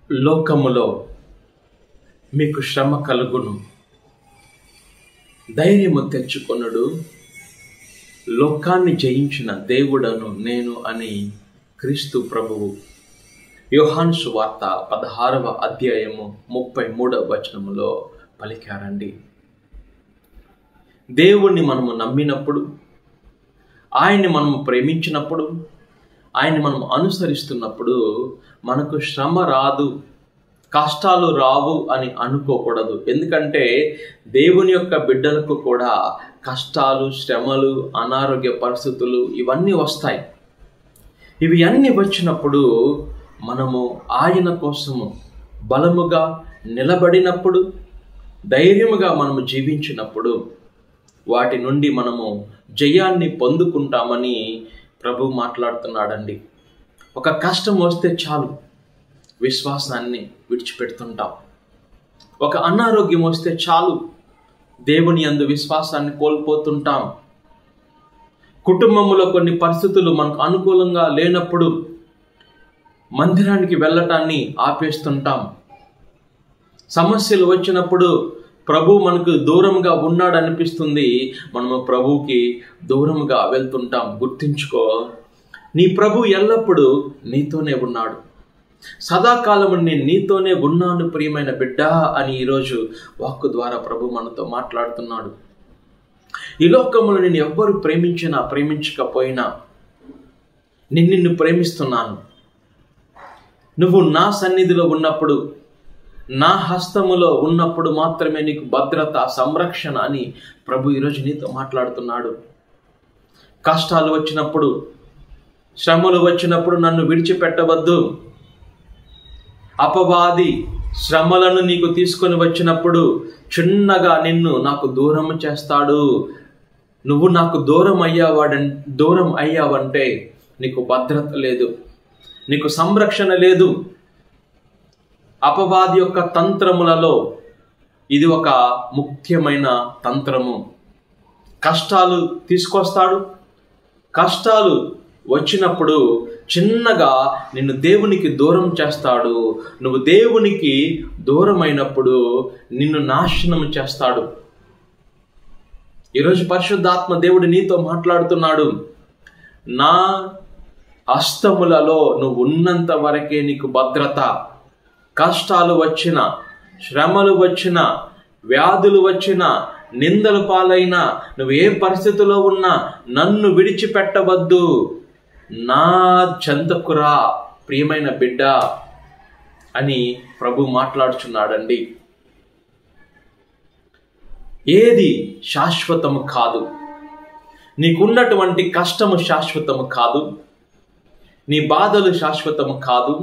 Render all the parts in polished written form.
లోకములో మీకు శ్రమ కలుగును, ధైర్యము తెచ్చుకొనుడు, లోకాన్ని జయించిన దేవుడను నేను అని క్రీస్తు ప్రభువు యోహాను సువార్త 16వ అధ్యాయము 33వ వచనములో పలికారండి. దేవుణ్ణి మనము నమ్మినప్పుడు, ఆయన్ని మనము ప్రేమించినప్పుడు, ఆయన్ని మనం అనుసరిస్తున్నప్పుడు మనకు శ్రమ రాదు, కష్టాలు రావు అని అనుకోకూడదు. ఎందుకంటే దేవుని యొక్క బిడ్డలకు కూడా కష్టాలు, శ్రమలు, అనారోగ్య పరిస్థితులు ఇవన్నీ వస్తాయి. ఇవి అన్నీ వచ్చినప్పుడు మనము ఆయన కోసము బలముగా నిలబడినప్పుడు, ధైర్యముగా మనము జీవించినప్పుడు వాటి నుండి మనము జయాన్ని పొందుకుంటామని ప్రభు మాట్లాడుతున్నాడండి. ఒక కష్టం వస్తే చాలు విశ్వాసాన్ని విడిచిపెడుతుంటాం. ఒక అనారోగ్యం వస్తే చాలు దేవుని యందు విశ్వాసాన్ని కోల్పోతుంటాం. కుటుంబంలో కొన్ని పరిస్థితులు మనకు అనుకూలంగా లేనప్పుడు మందిరానికి వెళ్ళటాన్ని ఆపేస్తుంటాం. సమస్యలు వచ్చినప్పుడు ప్రభు మనకు దూరంగా ఉన్నాడు అనిపిస్తుంది, మనము ప్రభువుకి దూరంగా వెళ్తుంటాం. గుర్తించుకో, నీ ప్రభు ఎల్లప్పుడూ నీతోనే ఉన్నాడు. సదాకాలము నేను నీతోనే ఉన్నాను ప్రియమైన బిడ్డ అని ఈరోజు వాక్కు ద్వారా ప్రభు మనతో మాట్లాడుతున్నాడు. ఈ లోకంలో నేను ఎవ్వరు ప్రేమించినా ప్రేమించకపోయినా నేను నిన్ను ప్రేమిస్తున్నాను. నువ్వు నా సన్నిధిలో ఉన్నప్పుడు, నా హస్తములో ఉన్నప్పుడు మాత్రమే నీకు భద్రత, సంరక్షణ అని ప్రభు ఈరోజు నీతో మాట్లాడుతున్నాడు. కష్టాలు వచ్చినప్పుడు, శ్రమలు వచ్చినప్పుడు నన్ను విడిచిపెట్టవద్దు. అపవాది శ్రమలను నీకు తీసుకొని వచ్చినప్పుడు చిన్నగా నిన్ను నాకు దూరం చేస్తాడు. నువ్వు నాకు దూరం అయ్యావంటే నీకు భద్రత లేదు, నీకు సంరక్షణ లేదు. అపవాది యొక్క తంత్రములలో ఇది ఒక ముఖ్యమైన తంత్రము. కష్టాలు తీసుకొస్తాడు. కష్టాలు వచ్చినప్పుడు చిన్నగా నిన్ను దేవునికి దూరం చేస్తాడు. నువ్వు దేవునికి దూరం అయినప్పుడు నిన్ను నాశనం చేస్తాడు. ఈరోజు పరిశుద్ధాత్మ దేవుడు నీతో మాట్లాడుతున్నాడు. నా హస్తములలో నువ్వు ఉన్నంత వరకే నీకు భద్రత. కష్టాలు వచ్చిన, శ్రమలు వచ్చిన, వ్యాధులు వచ్చిన, నిందలు పాలైనా, నువ్వు ఏ పరిస్థితిలో ఉన్నా నన్ను విడిచిపెట్టవద్దు. నా చెంతకురా ప్రియమైన బిడ్డ అని ప్రభు మాట్లాడుచున్నాడండి. ఏది శాశ్వతము కాదు. నీకున్నటువంటి కష్టము శాశ్వతము కాదు. నీ బాధలు శాశ్వతము కాదు.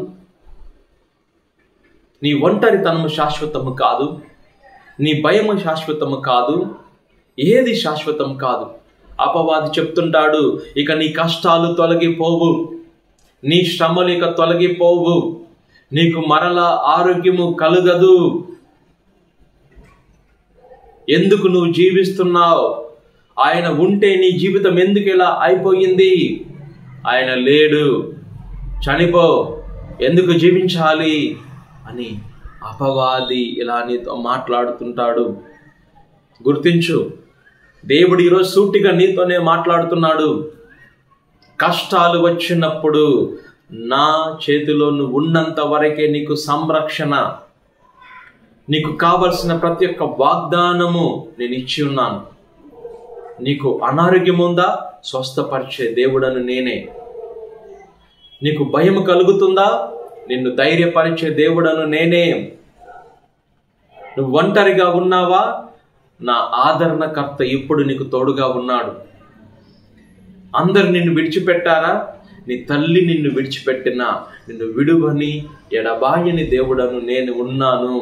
నీ ఒంటరితనము శాశ్వతము కాదు. నీ భయము శాశ్వతము కాదు. ఏది శాశ్వతం కాదు. అపవాది చెప్తుంటాడు, ఇక నీ కష్టాలు తొలగిపోవు, నీ శ్రమలు ఇక తొలగిపోవు, నీకు మరలా ఆరోగ్యము కలుగదు. ఎందుకు నువ్వు జీవిస్తున్నావు? ఆయన ఉంటే నీ జీవితం ఎందుకు ఇలా అయిపోయింది? ఆయన లేడు, చనిపో, ఎందుకు జీవించాలి అని అపవాది ఇలా నీతో మాట్లాడుతుంటాడు. గుర్తించు, దేవుడు ఈరోజు సూటిగా నీతోనే మాట్లాడుతున్నాడు. కష్టాలు వచ్చినప్పుడు నా చేతిలో నువ్వు ఉన్నంత వరకే నీకు సంరక్షణ, నీకు కావలసిన ప్రతి ఒక్క వాగ్దానము నేను ఇచ్చి ఉన్నాను. నీకు అనారోగ్యం ఉందా? స్వస్థపరిచే దేవుడను నేనే. నీకు భయం కలుగుతుందా? నిన్ను ధైర్యపరిచే దేవుడను నేనే. నువ్వు ఒంటరిగా ఉన్నావా? నా ఆదరణకర్త ఇప్పుడు నీకు తోడుగా ఉన్నాడు. అందరు నిన్ను విడిచిపెట్టారా? నీ తల్లి నిన్ను విడిచిపెట్టినా నిన్ను విడువని ఎడబాయని దేవుడను నేను ఉన్నాను.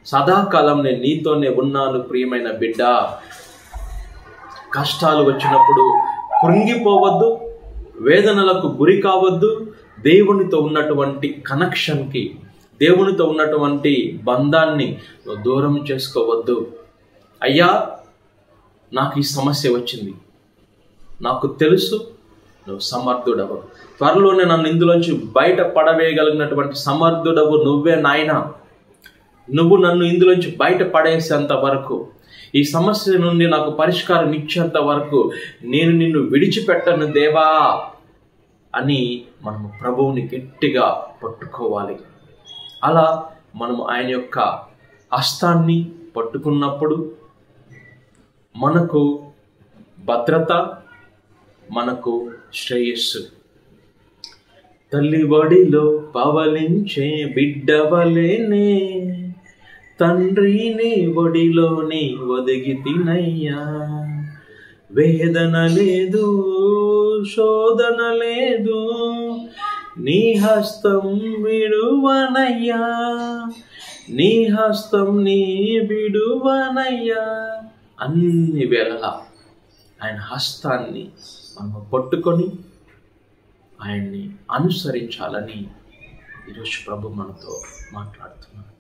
సదాకాలం నేను నీతోనే ఉన్నాను ప్రియమైన బిడ్డ. కష్టాలు వచ్చినప్పుడు కృంగిపోవద్దు, వేదనలకు గురి కావద్దు. దేవునితో ఉన్నటువంటి కనెక్షన్కి, దేవునితో ఉన్నటువంటి బంధాన్ని దూరం చేసుకోవద్దు. అయ్యా, నాకు ఈ సమస్య వచ్చింది, నాకు తెలుసు, నువ్వు సమర్థుడవు. త్వరలోనే నన్ను ఇందులోంచి బయట పడవేయగలిగినటువంటి సమర్థుడవు నువ్వే నాయనా. నువ్వు నన్ను ఇందులోంచి బయట పడేసేంత వరకు, ఈ సమస్య నుండి నాకు పరిష్కారం ఇచ్చేంత వరకు నేను నిన్ను విడిచిపెట్టను దేవా అని మనము ప్రభువుని గట్టిగా పట్టుకోవాలి. అలా మనము ఆయన యొక్క హస్తాన్ని పట్టుకున్నప్పుడు మనకు భద్రత, మనకు శ్రేయస్సు. తల్లి ఒడిలో పవలించే బిడ్డవలేనే, తండ్రిని ఒడిలోని ఒదిగి తినయ్యా. వేదన లేదు, శోధన లేదు, నీ హస్తం విడువనయ్యా, నీ హస్తం నీ విడువనయ్యా. అన్ని వేళలా ఆయన హస్తాన్ని మనం పట్టుకొని ఆయన్ని అనుసరించాలని ఈరోజు ప్రభు మనతో మాట్లాడుతున్నాడు.